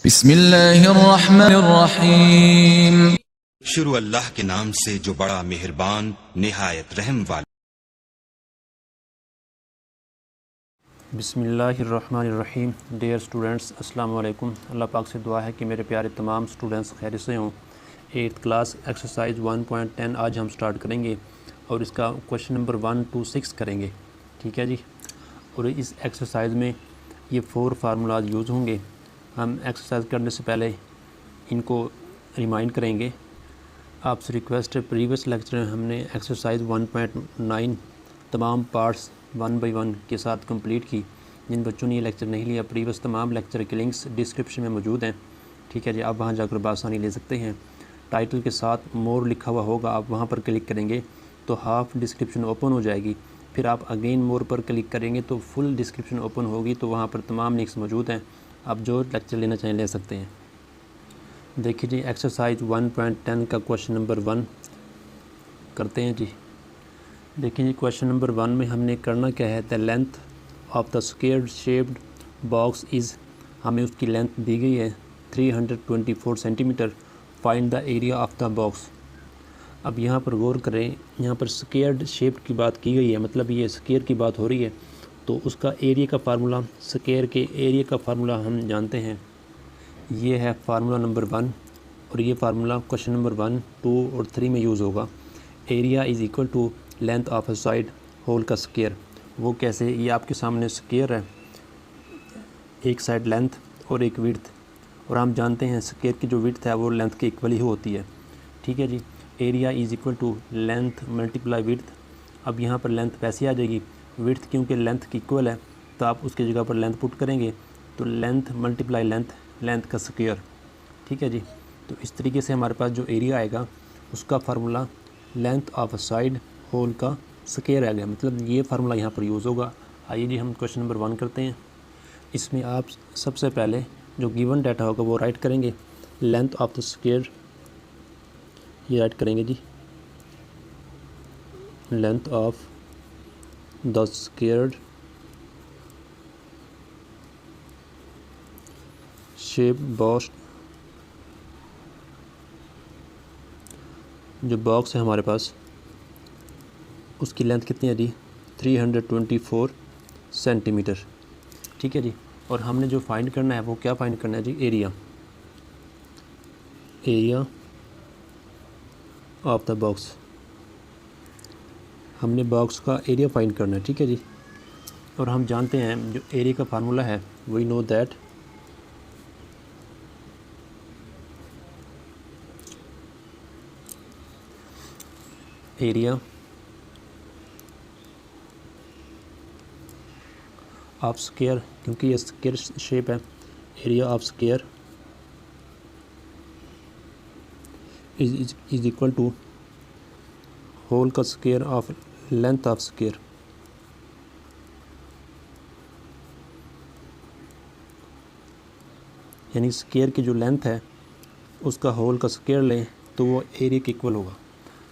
बिस्मिल्लाहिर्रहमानिर्रहीम। शुरू अल्लाह के नाम से जो बड़ा मेहरबान निहायत रहम वाला। बिस्मिल्लाहिर्रहमानिर्रहीम। डियर स्टूडेंट्स, अस्सलाम वालेकुम। अल्लाह पाक से दुआ है कि मेरे प्यारे तमाम स्टूडेंट्स खैर से हों। 8th क्लास एक्सरसाइज 1.10 आज हम स्टार्ट करेंगे और इसका क्वेश्चन नंबर 1 to 6 करेंगे। ठीक है जी। और इस एक्सरसाइज में ये 4 फार्मूलाज यूज़ होंगे। हम एक्सरसाइज करने से पहले इनको रिमाइंड करेंगे। आपसे रिक्वेस्ट है, प्रीवियस लेक्चर में हमने एक्सरसाइज 1.9 तमाम पार्ट्स 1 by 1 के साथ कंप्लीट की। जिन बच्चों ने ये लेक्चर नहीं लिया, प्रीवियस तमाम लेक्चर के लिंक्स डिस्क्रिप्शन में मौजूद हैं। ठीक है जी, आप वहाँ जाकर बआसानी ले सकते हैं। टाइटल के साथ मोर लिखा हुआ होगा, आप वहाँ पर क्लिक करेंगे तो हाफ डिस्क्रिप्शन ओपन हो जाएगी। फिर आप अगेन मोर पर क्लिक करेंगे तो फुल डिस्क्रिप्शन ओपन होगी, तो वहाँ पर तमाम लिंक्स मौजूद हैं। आप जो लेक्चर लेना चाहें ले सकते हैं। देखिए जी, एक्सरसाइज 1.10 का क्वेश्चन नंबर 1 करते हैं जी। देखिए जी, क्वेश्चन नंबर 1 में हमने करना क्या है, the length of the square shaped box is, हमें उसकी लेंथ दी गई है 324 centimetre. Find the area of the box. अब यहाँ पर गौर करें, यहाँ पर स्क्वायर शेप की बात की गई है, मतलब ये स्क्वायर की बात हो रही है, तो उसका एरिया का फार्मूला, स्क्वायर के एरिया का फार्मूला हम जानते हैं। ये है फार्मूला नंबर 1 और ये फार्मूला क्वेश्चन नंबर 1, 2 और 3 में यूज़ होगा। Area is equal to length of a side whole का स्क्वायर। वो कैसे, ये आपके सामने स्क्वायर है, एक साइड लेंथ और एक विड्थ, और हम जानते हैं स्क्वायर की जो विड्थ है वो लेंथ के इक्वल ही होती है। ठीक है जी। Area is equal to length multiply width. अब यहाँ पर लेंथ वैसे आ जाएगी, विड्थ क्योंकि लेंथ की इक्वल है तो आप उसकी जगह पर लेंथ पुट करेंगे, तो लेंथ मल्टीप्लाई लेंथ, लेंथ का स्क्वायर। ठीक है जी। तो इस तरीके से हमारे पास जो एरिया आएगा उसका formula length of a side whole का स्क्वायर आ गया, मतलब ये फार्मूला यहाँ पर यूज़ होगा। आइए जी, हम क्वेश्चन नंबर 1 करते हैं। इसमें आप सबसे पहले जो गिवन डाटा होगा वो राइट करेंगे। लेंथ ऑफ द स्क्वायर ये राइट करेंगे जी, length of the squared shape box, जो बॉक्स है हमारे पास उसकी लेंथ कितनी है जी, 324 सेंटीमीटर। ठीक है जी। और हमने जो फाइंड करना है वो क्या फाइंड करना है जी, area, area of the box. हमने बॉक्स का एरिया फाइंड करना है। ठीक है जी। और हम जानते हैं जो एरिया का फार्मूला है, we know that area of square, क्योंकि ये स्क्वायर शेप है, area of square is equal to whole का square of length of square. यानी स्क्वायर की जो लेंथ है उसका होल का स्क्वायर लें तो वो एरिया के इक्वल होगा।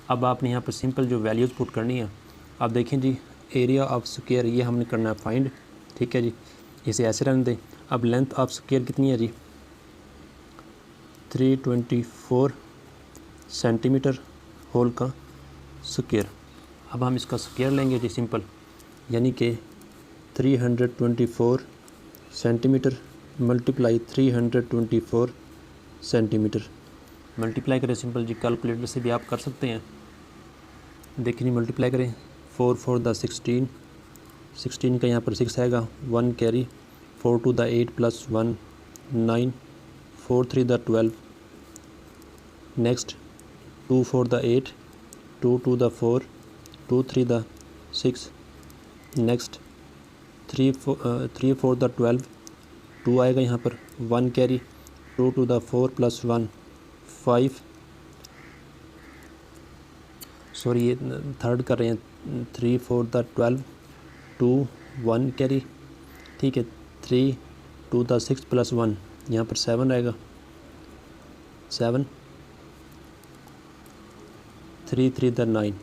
अब आपने यहाँ पर सिंपल जो वैल्यूज़ पुट करनी है, आप देखें जी, एरिया ऑफ स्क्वायर ये हमने करना है फाइंड। ठीक है जी, इसे ऐसे रहने दें। अब लेंथ ऑफ स्क्वायर कितनी है जी, 324 सेंटीमीटर होल का स्क्वायर। अब हम इसका स्क्वायर लेंगे जी सिंपल, यानी कि 324 सेंटीमीटर मल्टीप्लाई 324 सेंटीमीटर। मल्टीप्लाई करें सिंपल जी, कैलकुलेटर से भी आप कर सकते हैं। देखिए जी, मल्टीप्लाई करें, 4 4 द 16, 16 का यहाँ पर 6 आएगा, 1 carry, 4 2 the 8 plus 1 9, 4 3 the 12, next 2 4 the 8, 2 2 the 4, 2 3 the 6, next 3 4 the 12, 2 आएगा यहाँ पर, 1 कैरी, 2 2 द 4 प्लस 1 5, सॉरी ये थर्ड कर रहे हैं, 3 4 द 12, 2 1 कैरी। ठीक है, 3 2 द 6 प्लस 1, यहाँ पर 7 आएगा, 7 3 3 द 9,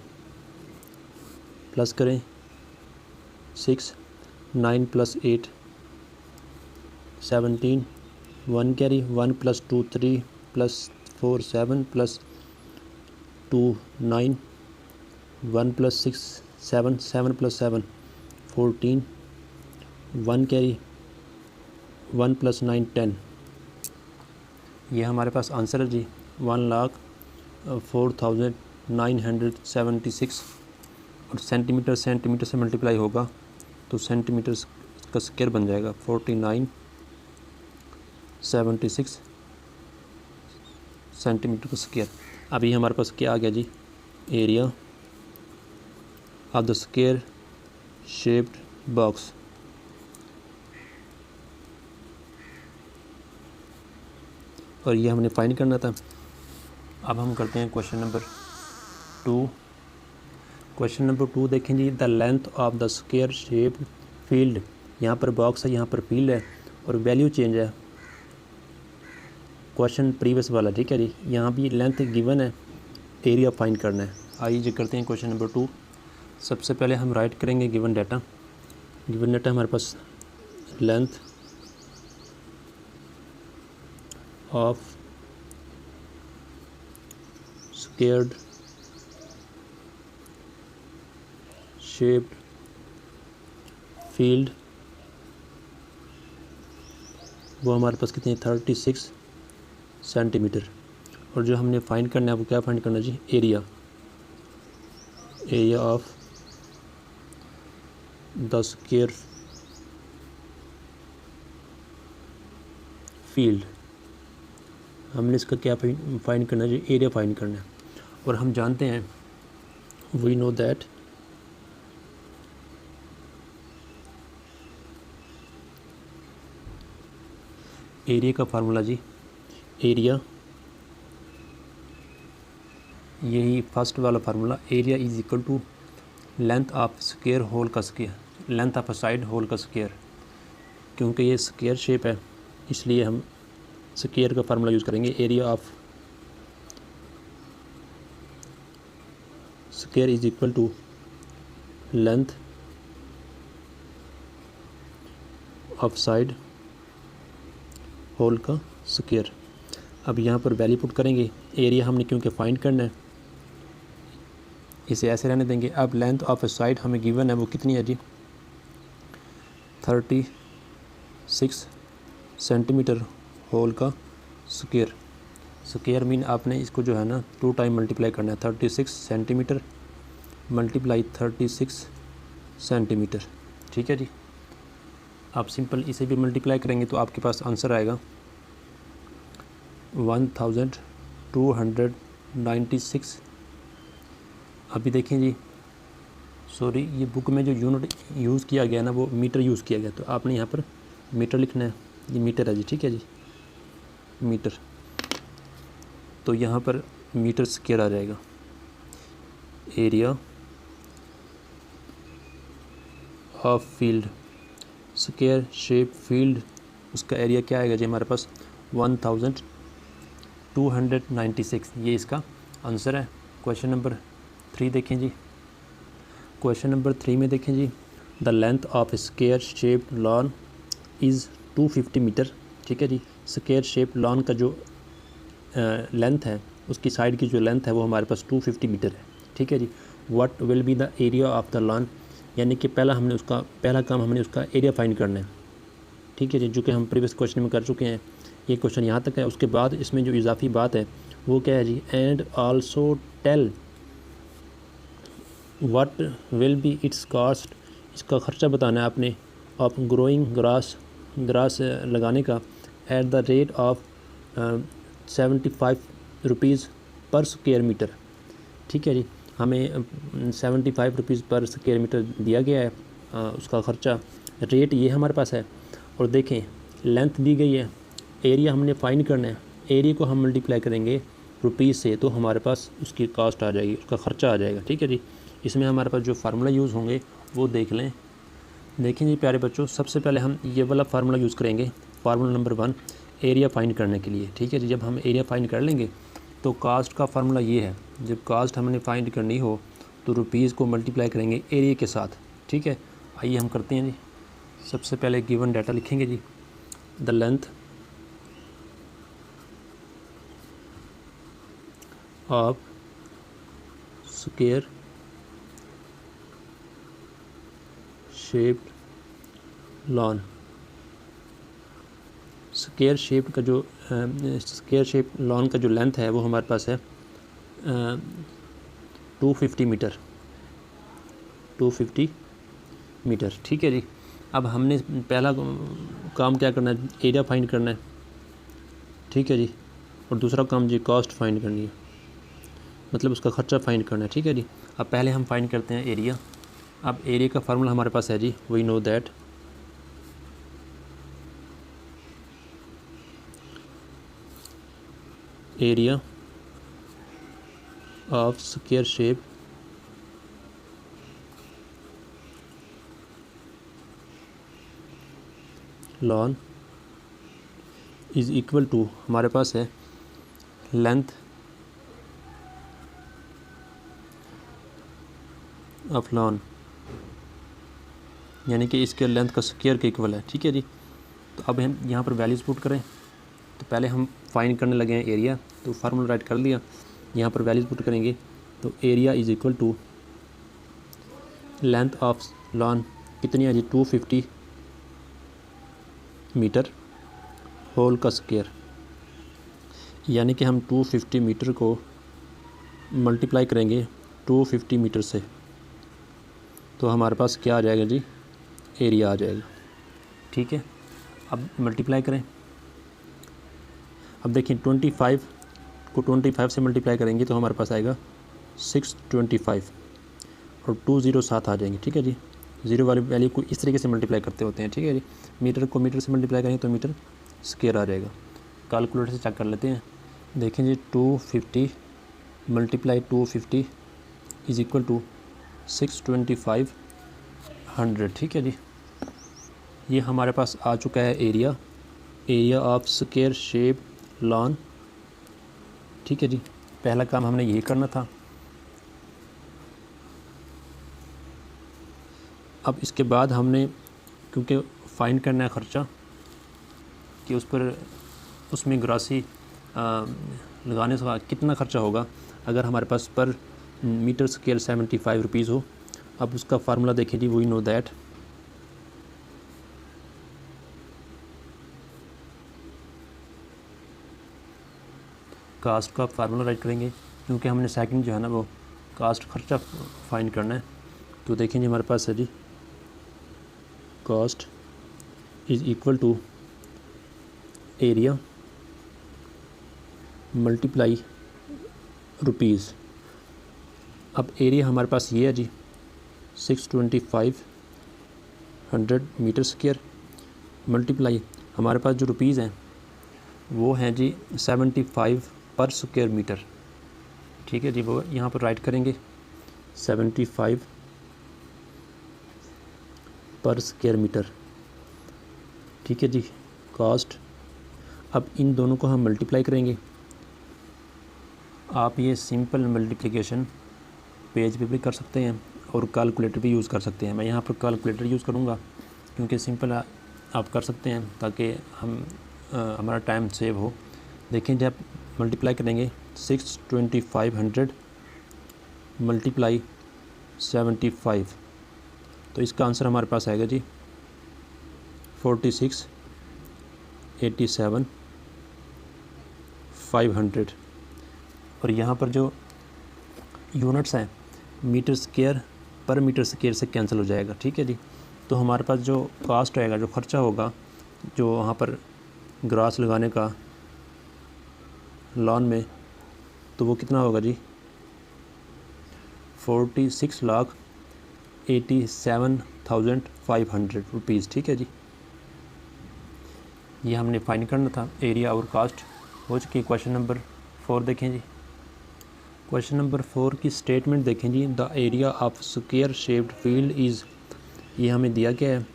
प्लस करें 6, 9 प्लस 8 17, 1 कैरी, 1 + 2 3 + 4 7 + 2 9, 1 + 6 7, 7 + 7 14, 1 कैरी, 1 + 9 10। ये हमारे पास आंसर है जी 1,04,976। और सेंटीमीटर सेंटीमीटर से मल्टीप्लाई होगा तो सेंटीमीटर का स्क्वायर बन जाएगा 4976 सेंटीमीटर का स्क्वायर। अभी हमारे पास क्या आ गया जी, area of the square shaped box. और ये हमने फाइंड करना था। अब हम करते हैं क्वेश्चन नंबर 2। क्वेश्चन नंबर 2 देखें जी, the length of the square shape field. यहाँ पर बॉक्स है, यहाँ पर फील्ड है और वैल्यू चेंज है क्वेश्चन प्रीवियस वाला, ठीक है जी। यहाँ भी लेंथ गिवन है, एरिया फाइंड करना है। आइए जी करते हैं क्वेश्चन नंबर 2। सबसे पहले हम राइट करेंगे गिवन डाटा। गिवन डाटा हमारे पास length of squared shaped field, वो हमारे पास कितनी है 36 सेंटीमीटर। और जो हमने फाइंड करना है वो क्या फाइंड करना है जी, area of the square field. हमने इसका क्या फाइंड करना है जी, एरिया फाइंड करना है। और हम जानते हैं, वी नो दैट एरिया का फार्मूला जी, एरिया, यही फर्स्ट वाला formula, area is equal to length of square whole का square, length of a side whole का स्क्वायर। क्योंकि ये स्क्वायर शेप है इसलिए हम स्क्वायर का फार्मूला यूज़ करेंगे। Area of square is equal to length of side whole का स्क्वायर। अब यहाँ पर वैल्यू पुट करेंगे, एरिया हमने क्योंकि फाइंड करना है इसे ऐसे रहने देंगे। अब लेंथ ऑफ ए साइड हमें गिवन है, वो कितनी है जी 36 सेंटीमीटर होल का स्क्वायर। स्क्वायर मीन आपने इसको जो है ना 2 टाइम मल्टीप्लाई करना है, 36 सेंटीमीटर मल्टीप्लाई 36 सेंटीमीटर, ठीक है जी। आप सिंपल इसे भी मल्टीप्लाई करेंगे तो आपके पास आंसर आएगा 1296। अभी देखें जी, सॉरी ये बुक में जो यूनिट यूज़ किया गया ना वो मीटर यूज़ किया गया, तो आपने यहाँ पर मीटर लिखना है। ये मीटर है जी, ठीक है जी, मीटर। तो यहाँ पर मीटर स्क्वायर आ जाएगा। Area of field, square shape field, उसका एरिया क्या आएगा जी हमारे पास 1296। ये इसका आंसर है। क्वेश्चन नंबर 3 देखें जी। क्वेश्चन नंबर 3 में देखें जी, the length of square shape lawn is 250 metre, ठीक है जी। स्क्वायर शेप लॉन का जो लेंथ है, उसकी साइड की जो लेंथ है वो हमारे पास 250 मीटर है, ठीक है जी। What will be the area of the lawn, यानी कि पहला काम हमने उसका एरिया फाइंड करना है, ठीक है जी, जो कि हम प्रीवियस क्वेश्चन में कर चुके हैं। ये क्वेश्चन यहाँ तक है। उसके बाद इसमें जो इजाफी बात है वो क्या है जी, and also tell what will be its cost, इसका ख़र्चा बताना है आपने, ऑफ ग्रोइंग ग्रास लगाने का, at the rate of 75 rupees पर स्क्वायर मीटर, ठीक है जी। हमें 75 रुपीज़ पर स्क्वायर मीटर दिया गया है उसका ख़र्चा, रेट ये हमारे पास है। और देखें लेंथ दी गई है, एरिया हमने फाइंड करना है, एरिया को हम मल्टीप्लाई करेंगे रुपीज़ से तो हमारे पास उसकी कॉस्ट आ जाएगी, उसका ख़र्चा आ जाएगा, ठीक है जी। इसमें हमारे पास जो फार्मूला यूज़ होंगे वो देख लें। देखें जी प्यारे बच्चों, सबसे पहले हम ये वाला फार्मूला यूज़ करेंगे, फार्मूला नंबर 1, एरिया फाइंड करने के लिए, ठीक है जी। जब हम एरिया फाइंड कर लेंगे तो कास्ट का फार्मूला ये है, जब कास्ट हमने फाइंड करनी हो तो रुपीज़ को मल्टीप्लाई करेंगे एरिया के साथ, ठीक है। आइए हम करते हैं जी। सबसे पहले गिवन डाटा लिखेंगे जी, the length of square shaped lawn. Square shape का जो स्क्वायर शेप लॉन का जो लेंथ है वो हमारे पास है 250 मीटर, 250 मीटर। ठीक है जी। अब हमने पहला काम क्या करना है, एरिया फाइंड करना है। ठीक है जी। और दूसरा काम जी कॉस्ट फाइंड करनी है, मतलब उसका ख़र्चा फाइंड करना है। ठीक है जी। अब पहले हम फाइंड करते हैं एरिया। अब एरिया का फार्मूला हमारे पास है जी, we know that area of square shape lawn is equal to, हमारे पास है लेंथ ऑफ लॉन, यानी कि इसके लेंथ का स्क्वायर के इक्वल है। ठीक है जी। तो अब हम यहाँ पर वैल्यूज़ पुट करें। तो पहले हम फाइंड करने लगे हैं एरिया, तो फार्मूला राइट कर लिया। यहाँ पर वैल्यूज़ पुट करेंगे तो area is equal to length of lawn कितनी है जी, 250 मीटर होल का स्क्वायर, यानी कि हम 250 मीटर को मल्टीप्लाई करेंगे 250 मीटर से, तो हमारे पास क्या आ जाएगा जी, एरिया आ जाएगा। ठीक है। अब मल्टीप्लाई करें। अब देखिए 25 को 25 से मल्टीप्लाई करेंगे तो हमारे पास आएगा 625 और 20 साथ आ जाएंगे। ठीक है जी। ज़ीरो वाली वैल्यू को इस तरीके से मल्टीप्लाई करते होते हैं। ठीक है जी। मीटर को मीटर से मल्टीप्लाई करेंगे तो मीटर स्क्वायर आ जाएगा। कैलकुलेटर से चेक कर लेते हैं। देखें जी 250 मल्टीप्लाई 250 इज़ इक्वल टू 62500। ठीक है जी। ये हमारे पास आ चुका है area, area of square shape lawn. ठीक है जी। पहला काम हमने यही करना था। अब इसके बाद हमने, क्योंकि फाइंड करना है ख़र्चा कि उसमें ग्रासी लगाने से कितना ख़र्चा होगा अगर हमारे पास पर मीटर स्केल 75 रुपीज़ हो। अब उसका फार्मूला देखें जी, वी नो दैट कास्ट का फार्मूला राइट करेंगे, क्योंकि हमने सेकंड जो है ना वो कास्ट ख़र्चा फाइंड करना है। तो देखेंगे हमारे पास है जी cost is equal to area multiply rupees. अब एरिया हमारे पास ये है जी 62500 मीटर स्क्वायर, मल्टीप्लाई हमारे पास जो रुपीज़ हैं वो हैं जी 75 पर स्क्वायर मीटर। ठीक है जी। वो यहाँ पर राइट करेंगे 75 पर स्क्वायर मीटर। ठीक है जी। कॉस्ट, अब इन दोनों को हम मल्टीप्लाई करेंगे। आप ये सिंपल मल्टीप्लिकेशन पेज पे भी कर सकते हैं और कैलकुलेटर भी यूज़ कर सकते हैं। मैं यहाँ पर कैलकुलेटर यूज़ करूँगा क्योंकि सिंपल आप कर सकते हैं ताकि हमारा टाइम सेव हो। देखें जब मल्टीप्लाई करेंगे 62500 मल्टीप्लाई 75, तो इसका आंसर हमारे पास आएगा जी 4687,500। और यहाँ पर जो यूनिट्स हैं मीटर स्क्वायर पर मीटर स्क्वायर से कैंसिल हो जाएगा। ठीक है जी। तो हमारे पास जो कास्ट आएगा, जो ख़र्चा होगा जो वहाँ पर ग्रास लगाने का लॉन में, तो वो कितना होगा जी 46,87,500 रुपीज़। ठीक है जी। ये हमने फाइंड करना था। एरिया और कास्ट हो चुकी। क्वेश्चन नंबर 4 देखें जी। क्वेश्चन नंबर 4 की स्टेटमेंट देखें जी। The area of square shaped field is, ये हमें दिया गया है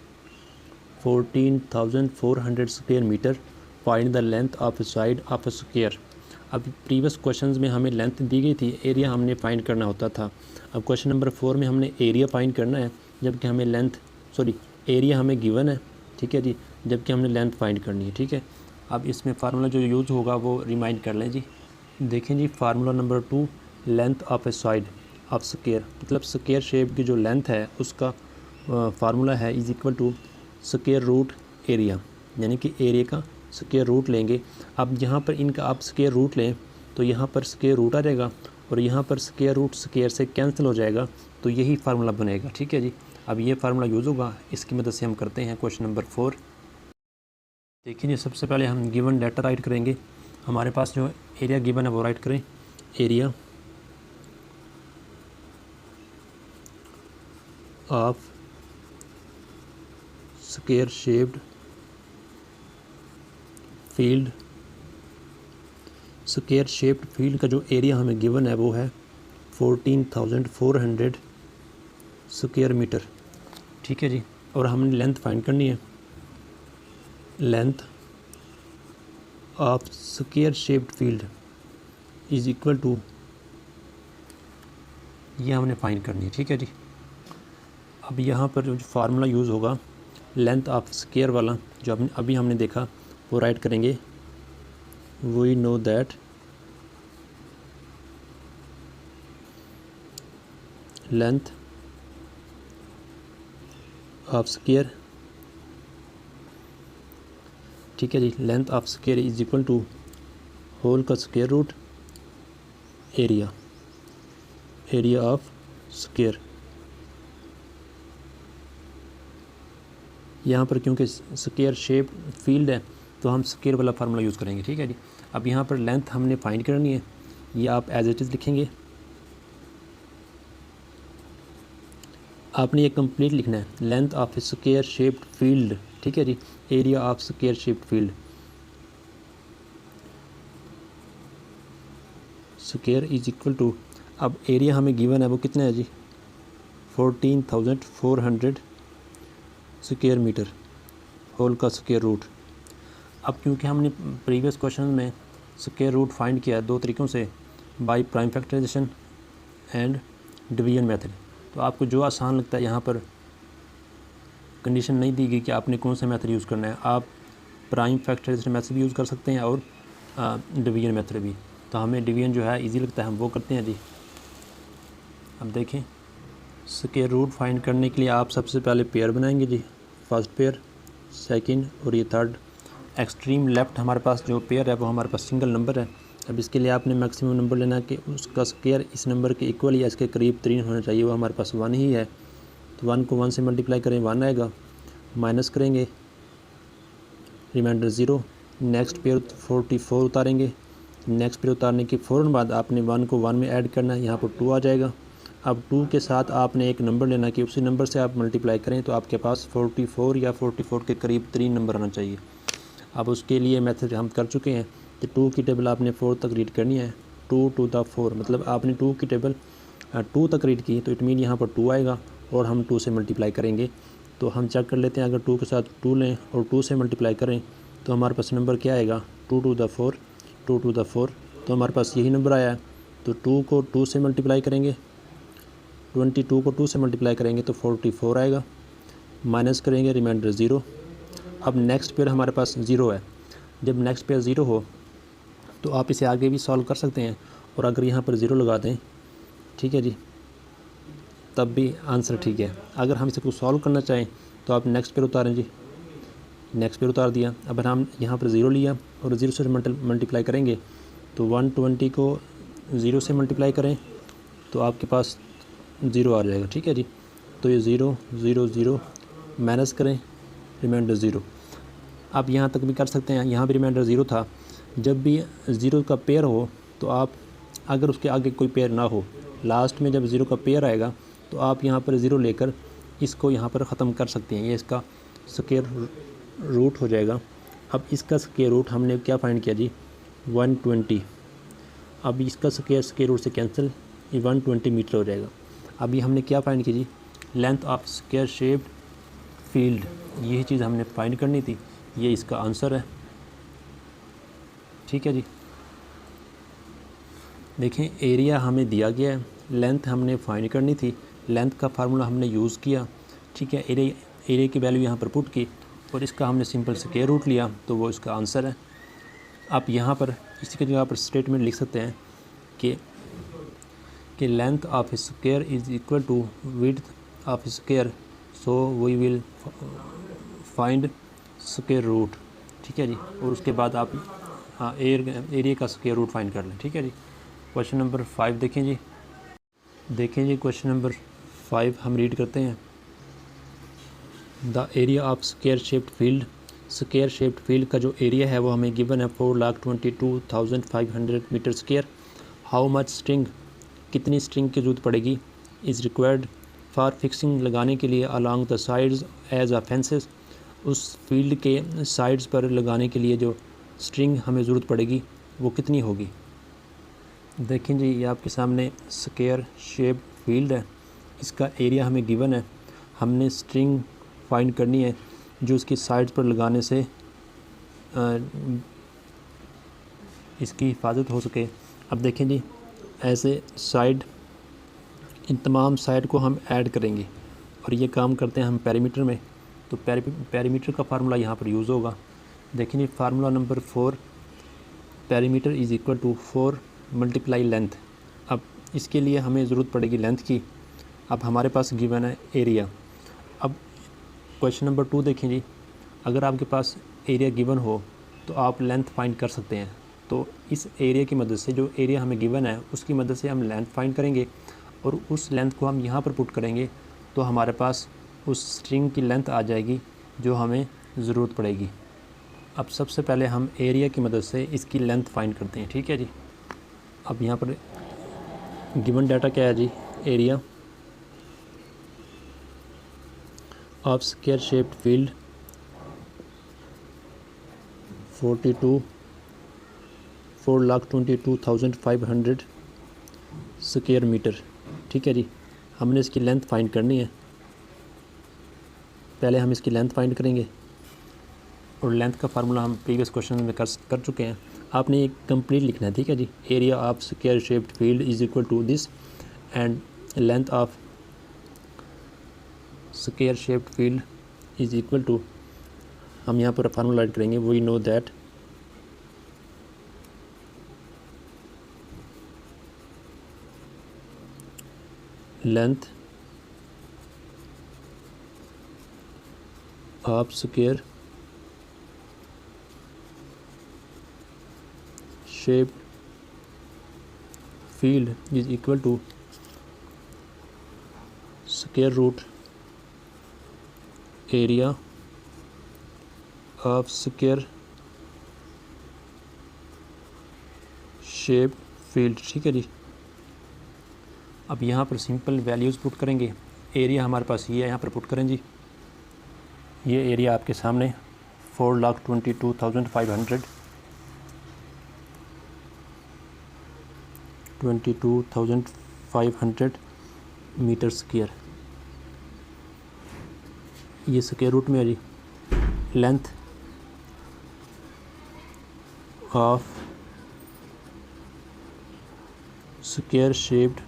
14,400 square metre. Find the length of side of square. अब प्रीवियस क्वेश्चंस में हमें लेंथ दी गई थी, एरिया हमने फाइंड करना होता था। अब क्वेश्चन नंबर 4 में हमने एरिया फाइंड करना है, जबकि हमें एरिया हमें गिवन है। ठीक है जी। जबकि हमने लेंथ फाइंड करनी है। ठीक है। अब इसमें फार्मूला जो यूज़ होगा वो रिमाइंड कर लें जी। देखें जी, formula number 2, length of a side of square, मतलब स्क्वायर शेप की जो लेंथ है उसका फार्मूला है is equal to square root area, यानी कि एरिया का स्क्वायर रूट लेंगे। अब यहाँ पर इनका आप स्क्वायर रूट लें तो यहाँ पर स्क्वायर रूट आ जाएगा और यहाँ पर स्क्वायर रूट स्क्वायर से कैंसिल हो जाएगा, तो यही फार्मूला बनेगा। ठीक है जी, अब ये फार्मूला यूज़ होगा, इसकी मदद से हम करते हैं क्वेश्चन नंबर 4। देखिए जी, सबसे पहले हम गिवन डाटा राइट करेंगे। हमारे पास जो एरिया गिवन है वो राइट करें, area of square shaped field. Square shaped field का जो एरिया हमें गिवन है वो है 14,400 स्क्वायर मीटर। ठीक है जी, और हमने लेंथ फाइंड करनी है, length of square shaped field is equal to, ये हमने फाइंड करनी है। ठीक है जी, अब यहाँ पर जो फार्मूला यूज़ होगा लेंथ ऑफ स्क्वायर वाला जो अभी हमने देखा वो राइट करेंगे। We know that length of square, ठीक है जी, length of square is equal to whole का square root area, area of square. यहाँ पर क्योंकि स्क्वायर शेप फील्ड है तो हम स्क्वायर वाला फार्मूला यूज़ करेंगे। ठीक है जी, अब यहाँ पर लेंथ हमने फाइंड करनी है, ये आप एज इट इज़ लिखेंगे, आपने ये कंप्लीट लिखना है, length of square shaped field. ठीक है जी, area of square shaped field, square is equal to, अब एरिया हमें गिवन है वो कितना है जी, 14,400 स्क्वायर मीटर, होल का स्क्वायर रूट। अब क्योंकि हमने प्रीवियस क्वेश्चन में स्क्वायर रूट फाइंड किया है दो तरीक़ों से, by prime factorization and division method, तो आपको जो आसान लगता है, यहाँ पर कंडीशन नहीं दी गई कि आपने कौन सा मेथड यूज़ करना है, आप प्राइम फैक्टराइजेशन मेथड भी यूज़ कर सकते हैं और डिवीजन मेथड भी। तो हमें डिवीजन जो है इजी लगता है, हम वो करते हैं जी। अब देखें, स्क्वायर रूट फाइंड करने के लिए आप सबसे पहले पेयर बनाएंगे जी, फर्स्ट पेयर, सेकंड और ये थर्ड। एक्सट्रीम लेफ़्ट हमारे पास जो पेयर है वो हमारे पास सिंगल नंबर है। अब इसके लिए आपने मैक्सिमम नंबर लेना है कि उसका स्क्वायर इस नंबर के इक्वल या इसके करीब 3 होना चाहिए, वो हमारे पास 1 ही है। तो 1 को 1 से मल्टीप्लाई करें 1 आएगा, माइनस करेंगे रिमाइंडर 0। नेक्स्ट पेयर 44 उतारेंगे, नेक्स्ट पेयर उतारने के फ़ौरन बाद आपने 1 को 1 में ऐड करना है, यहाँ पर 2 आ जाएगा। अब 2 के साथ आपने एक नंबर लेना कि उसी नंबर से आप मल्टीप्लाई करें तो आपके पास 44 या 44 के करीब 3 नंबर आना चाहिए। अब उसके लिए मेथड हम कर चुके हैं कि 2 की टेबल आपने 4 तक रीड करनी है, 2 to the 4, मतलब आपने 2 की टेबल 2 तक रीड की तो इट मीन यहाँ पर 2 आएगा और हम 2 से मल्टीप्लाई करेंगे। तो हम चेक कर लेते हैं, अगर 2 के साथ 2 लें और 2 से मल्टीप्लाई करें तो हमारे पास नंबर क्या आएगा, 2 to the 4, 2 to the 4, तो हमारे पास यही नंबर आया है। तो 2 को 2 से मल्टीप्लाई करेंगे, 22 को 2 से मल्टीप्लाई करेंगे तो 44 आएगा, माइनस करेंगे रिमाइंडर 0। अब नेक्स्ट पेयर हमारे पास 0 है, जब नेक्स्ट पेयर 0 हो तो आप इसे आगे भी सॉल्व कर सकते हैं और अगर यहाँ पर 0 लगा दें, ठीक है जी, तब भी आंसर ठीक है। अगर हम इसे को सॉल्व करना चाहें तो आप नेक्स्ट पेयर उतारें जी, नेक्स्ट पेयर उतार दिया। अब हम यहाँ पर 0 लिया और 0 से मल्टीप्लाई करेंगे तो 120 को 0 से मल्टीप्लाई करें तो आपके पास 0 आ जाएगा। ठीक है जी, तो ये 0 0 0 माइनस करें रिमाइंडर 0। आप यहाँ तक भी कर सकते हैं, यहाँ भी रिमाइंडर 0 था। जब भी 0 का पेयर हो तो आप, अगर उसके आगे कोई पेयर ना हो, लास्ट में जब 0 का पेयर आएगा तो आप यहाँ पर 0 लेकर इसको यहाँ पर ख़त्म कर सकते हैं, ये इसका स्क्वायर रूट हो जाएगा। अब इसका स्क्वायर रूट हमने क्या फाइंड किया जी, 120। अब इसका स्क्वायर रूट से कैंसिल, ये 120 मीटर हो जाएगा। अभी हमने क्या फाइंड की जी, length of square shaped field, यही चीज़ हमने फाइंड करनी थी, ये इसका आंसर है। ठीक है जी, देखें एरिया हमें दिया गया है, लेंथ हमने फाइंड करनी थी, लेंथ का फार्मूला हमने यूज़ किया। ठीक है, एरिया की वैल्यू यहाँ पर पुट की और इसका हमने सिंपल स्क्वायर रूट लिया तो वो इसका आंसर है। आप यहाँ पर इसी की जगह पर स्टेटमेंट लिख सकते हैं कि length of square is equal to width of square, so we will find square root. ठीक है जी। और उसके बाद आप एरिया का स्क्वायर रूट फाइंड कर लें। ठीक है जी। क्वेश्चन नंबर 5 देखें जी। क्वेश्चन नंबर 5 हम रीड करते हैं। The area of square shaped field, square shaped field का जो एरिया है वो हमें गिवन है 4,22,500 metre square. How much string, कितनी स्ट्रिंग की ज़रूरत पड़ेगी, इज़ रिक्वायर्ड फॉर फिक्सिंग, लगाने के लिए, along the sides as a fences, उस फील्ड के साइड्स पर लगाने के लिए जो स्ट्रिंग हमें ज़रूरत पड़ेगी वो कितनी होगी। देखें जी, ये आपके सामने स्क्वायर शेप फील्ड है, इसका एरिया हमें गिवन है, हमने स्ट्रिंग फाइंड करनी है जो इसकी साइड्स पर लगाने से इसकी हिफाजत हो सके। अब देखें जी, ऐसे साइड, इन तमाम साइड को हम ऐड करेंगे और ये काम करते हैं हम पेरीमीटर में, तो पेरीमीटर का फार्मूला यहाँ पर यूज़ होगा। देखें जी, formula number 4, perimeter is equal to 4 multiply length. अब इसके लिए हमें ज़रूरत पड़ेगी लेंथ की। अब हमारे पास गिवन है एरिया। अब क्वेश्चन नंबर 2 देखें जी, अगर आपके पास एरिया गिवन हो तो आप लेंथ फाइंड कर सकते हैं। तो इस एरिया की मदद से, जो एरिया हमें गिवन है उसकी मदद से हम लेंथ फाइंड करेंगे और उस लेंथ को हम यहाँ पर पुट करेंगे तो हमारे पास उस स्ट्रिंग की लेंथ आ जाएगी जो हमें ज़रूरत पड़ेगी। अब सबसे पहले हम एरिया की मदद से इसकी लेंथ फाइंड करते हैं। ठीक है जी। अब यहाँ पर गिवन डाटा क्या है जी, area of square shaped field 4,22,500 square metre. ठीक है जी। हमने इसकी लेंथ फाइंड करनी है। पहले हम इसकी लेंथ फाइंड करेंगे और लेंथ का फार्मूला हम प्रीवियस क्वेश्चन में कर चुके हैं। आपने ये कंप्लीट लिखना है। ठीक है जी। Area of square shaped field is equal to this and length of square shaped field is equal to, हम यहाँ पर फार्मूला ऐड करेंगे, we know that length of square shaped field is equal to square root area of square shaped field. ठीक है जी। अब यहाँ पर सिंपल वैल्यूज़ पुट करेंगे। एरिया हमारे पास ये है, यहाँ पर पुट करें जी। ये एरिया आपके सामने 4,22,500 मीटर स्क्वायर, ये स्क्वायर रूट में है जी। Length of square shaped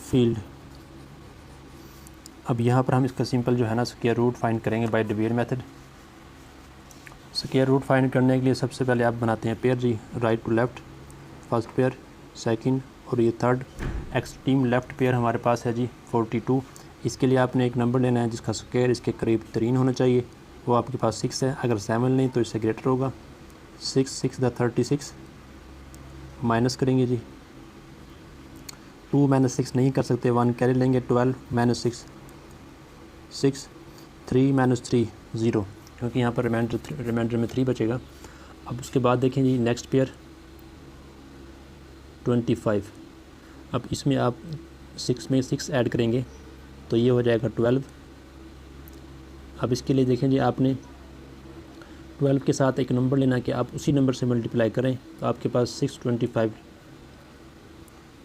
field. अब यहाँ पर हम इसका सिंपल जो है ना स्क्वायर रूट फाइंड करेंगे by division method. Square root find करने के लिए सबसे पहले आप बनाते हैं पेयर जी, right to left, first pair, second और ये थर्ड। एक्सट्रीम लेफ़्ट पेयर हमारे पास है जी 42। इसके लिए आपने एक नंबर लेना है जिसका स्क्वायर इसके करीब 3 होना चाहिए, वो आपके पास 6 है। अगर 7 लें तो इससे ग्रेटर होगा। 6 द 36 माइनस करेंगे जी, 2 - 6 नहीं कर सकते, 1 कैरी लेंगे, 12 - 6 6, 3 - 3 0, क्योंकि यहाँ पर रिमाइंडर में 3 बचेगा। अब उसके बाद देखें जी नेक्स्ट पेयर 25। अब इसमें आप 6 में 6 ऐड करेंगे तो ये हो जाएगा 12। अब इसके लिए देखें जी, आपने 12 के साथ एक नंबर लेना कि आप उसी नंबर से मल्टीप्लाई करें तो आपके पास 625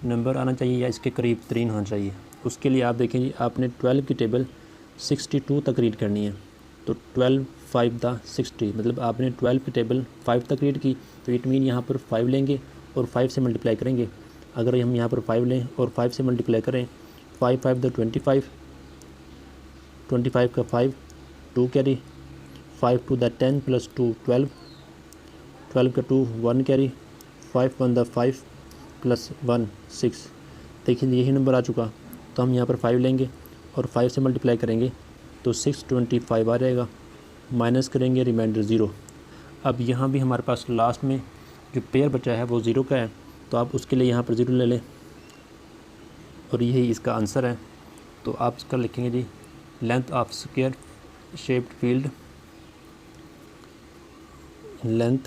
नंबर आना चाहिए या इसके करीब 3 होना चाहिए। उसके लिए आप देखें जी, आपने 12 की टेबल 62 तक रीड करनी है। तो 12 5 द 60, मतलब आपने 12 की टेबल 5 तक रीड की, तो इट मीन यहाँ पर 5 लेंगे और 5 से मल्टीप्लाई करेंगे। अगर हम यहाँ पर 5 लें और 5 से मल्टीप्लाई करें, 5 5 द 25, 25 का 5, 2 कैरी, 5 to the 10 plus 2 12, 12 का 2 1 कैरी, 5 1 the 5 प्लस 1 6। देखिए यही नंबर आ चुका, तो हम यहाँ पर 5 लेंगे और 5 से मल्टीप्लाई करेंगे तो 625 आ जाएगा, माइनस करेंगे रिमाइंडर 0। अब यहाँ भी हमारे पास लास्ट में जो पेयर बचा है वो 0 का है, तो आप उसके लिए यहाँ पर 0 ले लें और यही इसका आंसर है। तो आप इसका लिखेंगे जी, length of square shaped field, length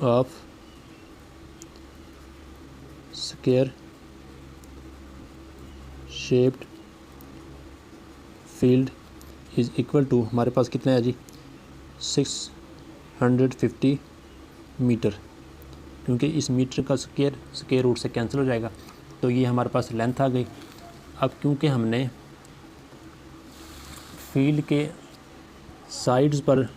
of square shaped field is equal to, हमारे पास कितना है जी 650 मीटर, क्योंकि इस मीटर का स्क्वायर रूट से कैंसिल हो जाएगा, तो ये हमारे पास लेंथ आ गई। अब क्योंकि हमने फील्ड के साइड्स पर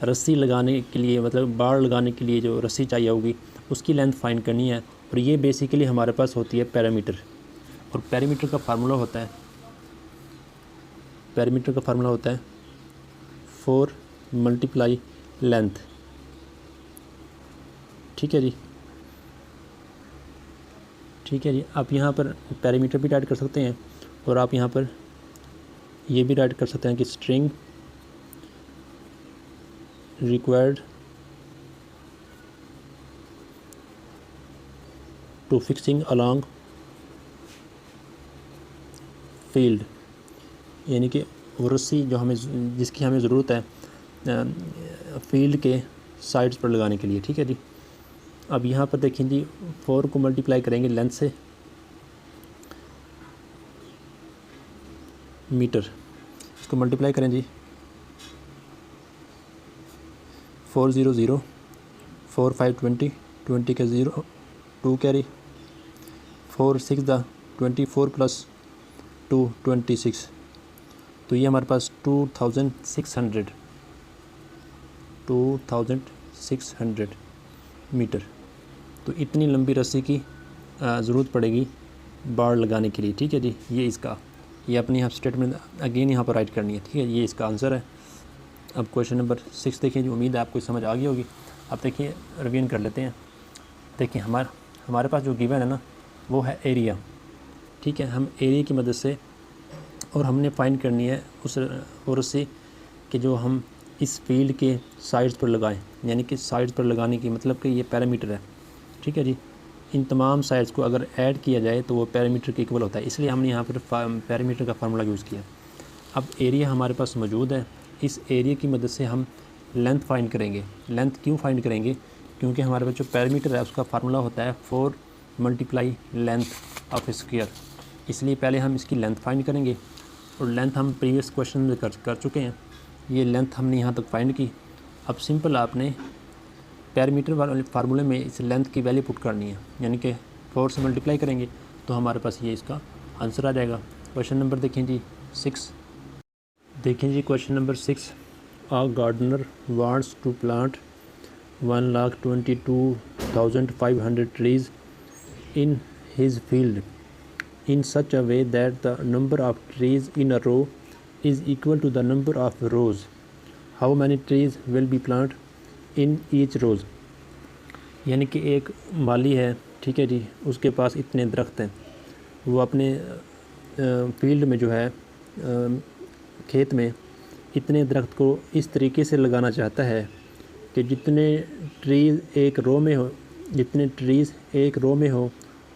रस्सी लगाने के लिए, मतलब बाड़ लगाने के लिए जो रस्सी चाहिए होगी उसकी लेंथ फाइंड करनी है, और ये बेसिकली हमारे पास होती है पैरामीटर, और पैरामीटर का फार्मूला होता है 4 मल्टीप्लाई लेंथ। ठीक है जी, आप यहाँ पर पैरामीटर भी राइट कर सकते हैं, और आप यहाँ पर ये भी राइट कर सकते हैं कि string required to fixing along field, यानी कि वो रस्सी जो हमें, जिसकी हमें ज़रूरत है फील्ड के साइड्स पर लगाने के लिए। ठीक है जी, अब यहाँ पर देखें जी 4 को मल्टीप्लाई करेंगे लेंथ से, मीटर, इसको मल्टीप्लाई करें जी 4 0 0, 4 5 20, 20 का 0 2 कैरी, 4 6 द 24 प्लस 2 26, तो ये हमारे पास 2600 मीटर। तो इतनी लंबी रस्सी की ज़रूरत पड़ेगी बाड़ लगाने के लिए। ठीक है जी, ये इसका, ये अपनी यहाँ स्टेटमेंट अगेन यहाँ पर राइट करनी है। ठीक है, ये इसका आंसर है। अब क्वेश्चन नंबर 6 देखिए, जो उम्मीद है आपको समझ आ गई होगी। अब देखिए रिवीजन कर लेते हैं। देखिए हमारे पास जो गिवन है ना वो है एरिया। ठीक है, हम एरिया की मदद से, और हमने फाइंड करनी है उस रस्सी कि जो हम इस फील्ड के साइड्स पर लगाएं, यानी कि साइड्स पर लगाने की मतलब कि ये पैरामीटर है। ठीक है जी, इन तमाम साइड्स को अगर ऐड किया जाए तो वो पैरामीटर के इक्वल होता है, इसलिए हमने यहाँ पर पैरामीटर का फार्मूला यूज़ किया। अब एरिया हमारे पास मौजूद है, इस एरिया की मदद से हम लेंथ फाइंड करेंगे। लेंथ क्यों फाइंड करेंगे? क्योंकि हमारे पास जो पैरामीटर है उसका फार्मूला होता है 4 मल्टीप्लाई लेंथ ऑफ स्क्वायर, इसलिए पहले हम इसकी लेंथ फाइंड करेंगे। और लेंथ हम प्रीवियस क्वेश्चन में कर चुके हैं, ये लेंथ हमने यहाँ तक फाइंड की। अब सिंपल आपने पैरामीटर वाले फार्मूले में इस लेंथ की वैल्यू पुट करनी है, यानी कि 4 से मल्टीप्लाई करेंगे तो हमारे पास ये इसका आंसर आ जाएगा। क्वेश्चन नंबर देखें जी 6। देखें जी question number 6, a gardener wants to plant 1,22,500 trees in his field in such a way that the number of trees in a row is equal to the number of rows. How many trees will be planted in each rows? यानी कि एक माली है, ठीक है जी, उसके पास इतने दरख्त हैं, वो अपने फील्ड में जो है खेत में इतने दरख्त को इस तरीके से लगाना चाहता है कि जितने ट्रीज़ एक रो में हो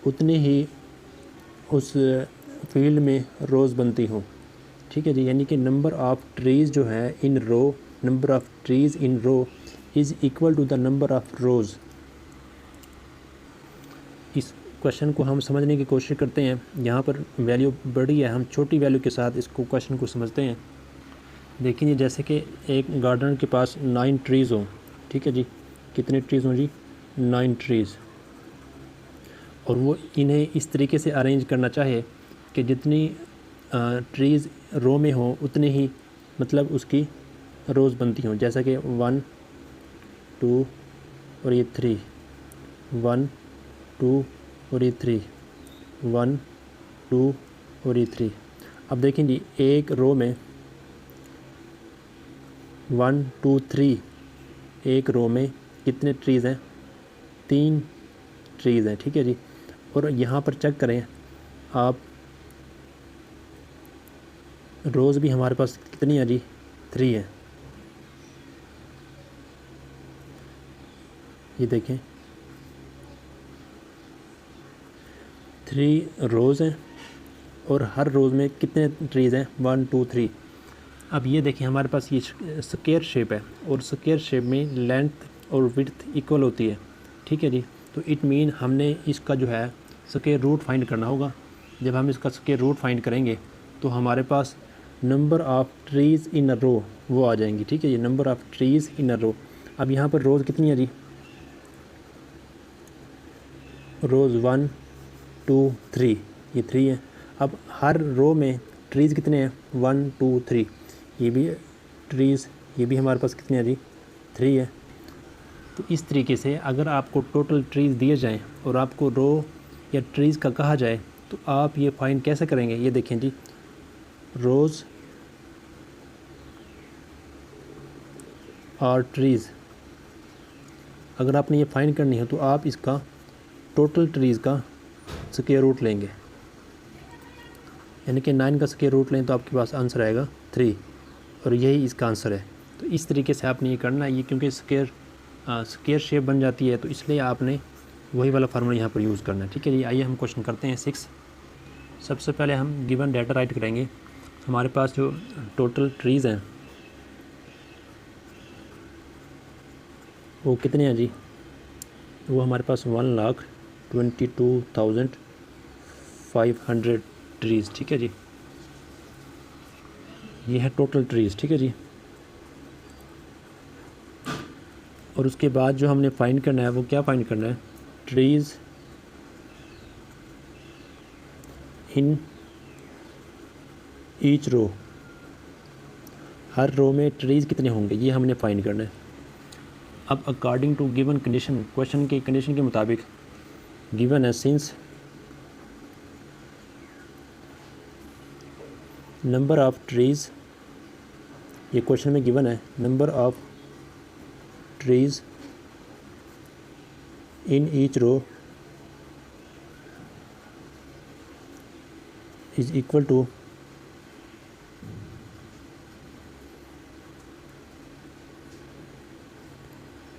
उतने ही उस फील्ड में रोज़ बनती हो। ठीक है जी, यानी कि नंबर ऑफ़ ट्रीज़ जो है in row, number of trees in row is equal to the number of rows. इस क्वेश्चन को हम समझने की कोशिश करते हैं। यहाँ पर वैल्यू बड़ी है, हम छोटी वैल्यू के साथ इसको क्वेश्चन को समझते हैं। देखिए जैसे कि एक गार्डन के पास 9 ट्रीज़ हों, ठीक है जी, कितने ट्रीज़ हों जी? 9 ट्रीज़, और वो इन्हें इस तरीके से अरेंज करना चाहे कि जितनी ट्रीज़ रो में हो उतने ही मतलब उसकी रोज़ बनती हों, जैसा कि 1 2 और ये 3, 1 2 और ये 3, 1 2 और ये 3। अब देखें जी, एक रो में 1 2 3 एक रो में कितने ट्रीज़ हैं? 3 ट्रीज़ हैं, ठीक है जी। और यहाँ पर चेक करें आप, रोज़ भी हमारे पास कितनी है जी? 3 है। ये देखें 3 रोज़ हैं और हर रोज़ में कितने ट्रीज़ हैं? 1 2 3। अब ये देखें हमारे पास ये स्क्वायर शेप है और स्क्वायर शेप में लेंथ और विड्थ इक्वल होती है, ठीक है जी। तो इट मीन हमने इसका जो है स्क्वायर रूट फाइंड करना होगा। जब हम इसका स्क्वायर रूट फाइंड करेंगे तो हमारे पास नंबर ऑफ़ ट्रीज़ इन अ रो वो आ जाएंगी, ठीक है जी। नंबर ऑफ़ ट्रीज़ इन अ रो। अब यहाँ पर रोज़ कितनी है जी? रोज़ 1 2 3, ये 3 है। अब हर रो में ट्रीज़ कितने हैं? 1 2 3। ये भी ट्रीज़, ये भी हमारे पास कितने हैं जी? 3 है। तो इस तरीके से अगर आपको टोटल ट्रीज़ दिए जाएं और आपको रो या ट्रीज़ का कहा जाए तो आप ये फाइंड कैसे करेंगे? ये देखें जी, रोज़ और ट्रीज़ अगर आपने ये फाइंड करनी है तो आप इसका टोटल ट्रीज़ का स्क्वायर रूट लेंगे, यानी कि 9 का स्क्वायर रूट लें तो आपके पास आंसर आएगा 3 और यही इसका आंसर है। तो इस तरीके से आपने ये करना है, ये क्योंकि स्क्वायर शेप बन जाती है तो इसलिए आपने वही वाला फार्मूला यहाँ पर यूज़ करना है, ठीक है जी। आइए हम क्वेश्चन करते हैं 6। सबसे पहले हम गिवन डाटा राइट करेंगे। हमारे पास जो टोटल ट्रीज़ हैं वो कितने हैं जी? वो हमारे पास 1,22,500 ट्रीज़, ठीक है जी। ये है टोटल ट्रीज़, ठीक है जी। और उसके बाद जो हमने फाइंड करना है वो क्या फाइंड करना है? Trees in each row. हर रो में ट्रीज़ कितने होंगे ये हमने फाइंड करना है। अब according to given condition, question की कंडीशन के मुताबिक गिवन है सिंस नंबर ऑफ़ ट्रीज़, ये क्वेश्चन में गिवन है number of trees in each row is equal to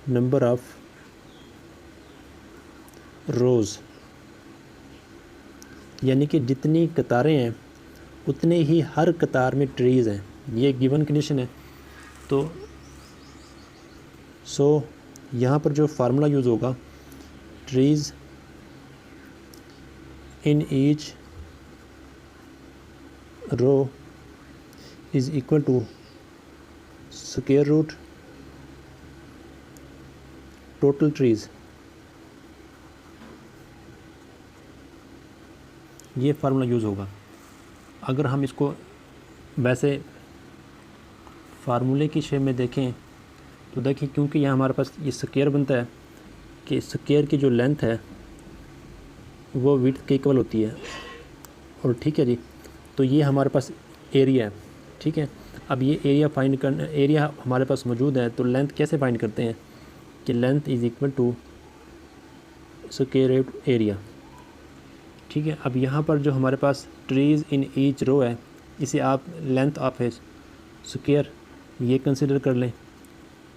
number of rows, यानी कि जितनी कतारें हैं उतने ही हर कतार में ट्रीज़ हैं। ये गिवन कंडीशन है। तो यहाँ पर जो फार्मूला यूज़ होगा, trees in each row is equal to square root total trees. ये फार्मूला यूज़ होगा। अगर हम इसको वैसे फार्मूले की शेप में देखें तो देखिए, क्योंकि यहाँ हमारे पास ये स्क्वायर बनता है कि स्क्वायर की जो लेंथ है वो विड्थ के इक्वल होती है, और ठीक है जी। तो ये हमारे पास एरिया है, ठीक है। अब ये एरिया फाइंड करना, एरिया हमारे पास मौजूद है तो लेंथ कैसे फाइंड करते हैं कि length is equal to square root area, ठीक है। अब यहाँ पर जो हमारे पास ट्रीज़ इन ईच रो है, इसे आप लेंथ ऑफ ए स्क्वायर ये कंसिडर कर लें,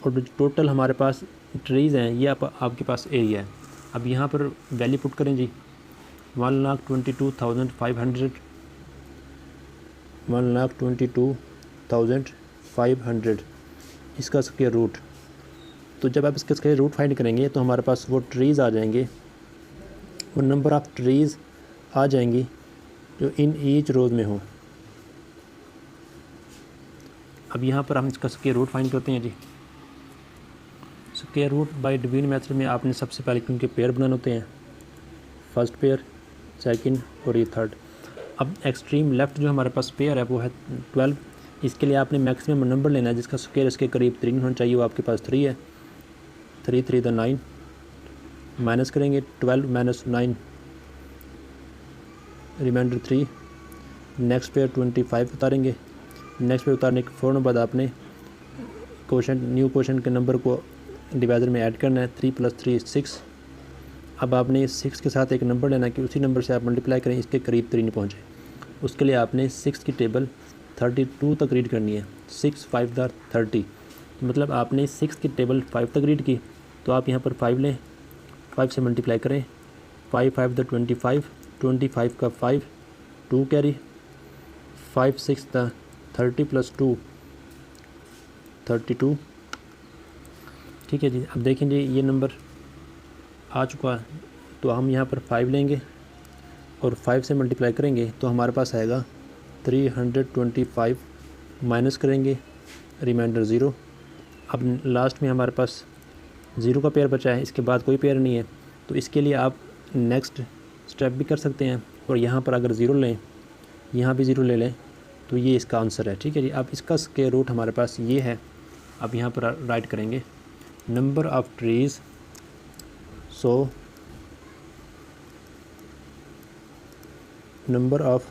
और जो टोटल हमारे पास ट्रीज़ हैं ये आपके पास एरिया है। अब यहाँ पर वैल्यू पुट करें जी, 1,22,500, 1,22,500 इसका स्क्वायर रूट। तो जब आप इसका स्क्वायर रूट फाइंड करेंगे तो हमारे पास वो ट्रीज़ आ जाएंगे, वो नंबर ऑफ़ ट्रीज़ आ जाएंगी जो इन ईच रोज़ में हो। अब यहाँ पर हम इसका स्क्वायर रूट फाइंड करते हैं जी। Square root by division method में आपने सबसे पहले क्योंकि पेयर बनाने होते हैं, फर्स्ट पेयर, सेकंड और ये थर्ड। अब एक्सट्रीम लेफ़्ट जो हमारे पास पेयर है वो है 12। इसके लिए आपने मैक्सिमम नंबर लेना है जिसका स्क्वायर इसके करीब 3 होना चाहिए, वो आपके पास 3 है। 3 3 9, माइनस करेंगे 12 माइनस 9 रिमाइंडर 3। नेक्स्ट पेयर 25 उतारेंगे। नेक्स्ट पेयर उतारने के फ़ौरन बाद आपने क्वेश्चन न्यू क्वेश्चन के नंबर को डिवाइज़र में ऐड करना है। 3 + 3 = 6। अब आपने 6 के साथ एक नंबर लेना कि उसी नंबर से आप मल्टीप्लाई करें, इसके करीब 3 पहुँचे। उसके लिए आपने 6 की टेबल 32 तक रीड करनी है। 6 × 5 = 30, मतलब आपने 6 की टेबल 5 तक रीड की, तो आप यहाँ पर 5 लें, 5 से मल्टीप्लाई करें। 5 × 5 = 25, 25 का 5, 2 कैरी, 5 × 6 = 30 + 2 = 32। ठीक है जी। अब देखें जी ये नंबर आ चुका है, तो हम यहाँ पर 5 लेंगे और 5 से मल्टीप्लाई करेंगे तो हमारे पास आएगा 325, माइनस करेंगे, रिमाइंडर 0। अब लास्ट में हमारे पास 0 का पेयर बचा है, इसके बाद कोई पेयर नहीं है, तो इसके लिए आप नेक्स्ट स्टेप भी कर सकते हैं और यहाँ पर अगर 0 लें, यहाँ भी 0 ले लें, तो ये इसका आंसर है। ठीक है जी। अब इसका स्क्वायर रूट हमारे पास ये है। अब यहाँ पर राइट करेंगे number of trees, so number of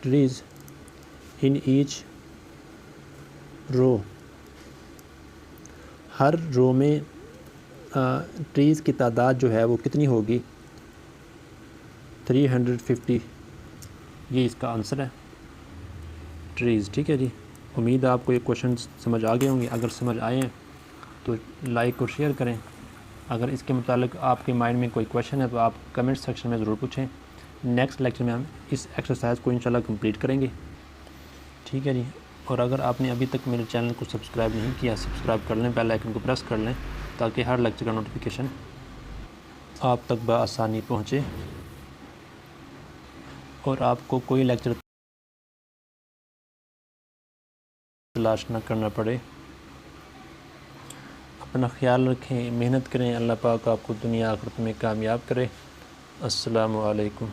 trees in each row, हर रो में ट्रीज़ की तादाद जो है वो कितनी होगी, 350। ये इसका आंसर है, ट्रीज़। ठीक है जी। उम्मीद है आपको ये क्वेश्चन समझ आ गए होंगे। अगर समझ आए हैं तो लाइक और शेयर करें। अगर इसके मुतालिक आपके माइंड में कोई क्वेश्चन है तो आप कमेंट सेक्शन में ज़रूर पूछें। नेक्स्ट लेक्चर में हम इस एक्सरसाइज को इंशाल्लाह कंप्लीट करेंगे। ठीक है जी। और अगर आपने अभी तक मेरे चैनल को सब्सक्राइब नहीं किया, सब्सक्राइब कर लें, बेल आइकन को प्रेस कर लें, ताकि हर लेक्चर का नोटिफिकेशन आप तक बआसानी पहुँचे और आपको कोई लेक्चर तलाश ना करना पड़े। अपना ख्याल रखें, मेहनत करें। अल्लाह पाक आपको दुनिया आखिरत में कामयाब करे। अस्सलामु अलैकुम।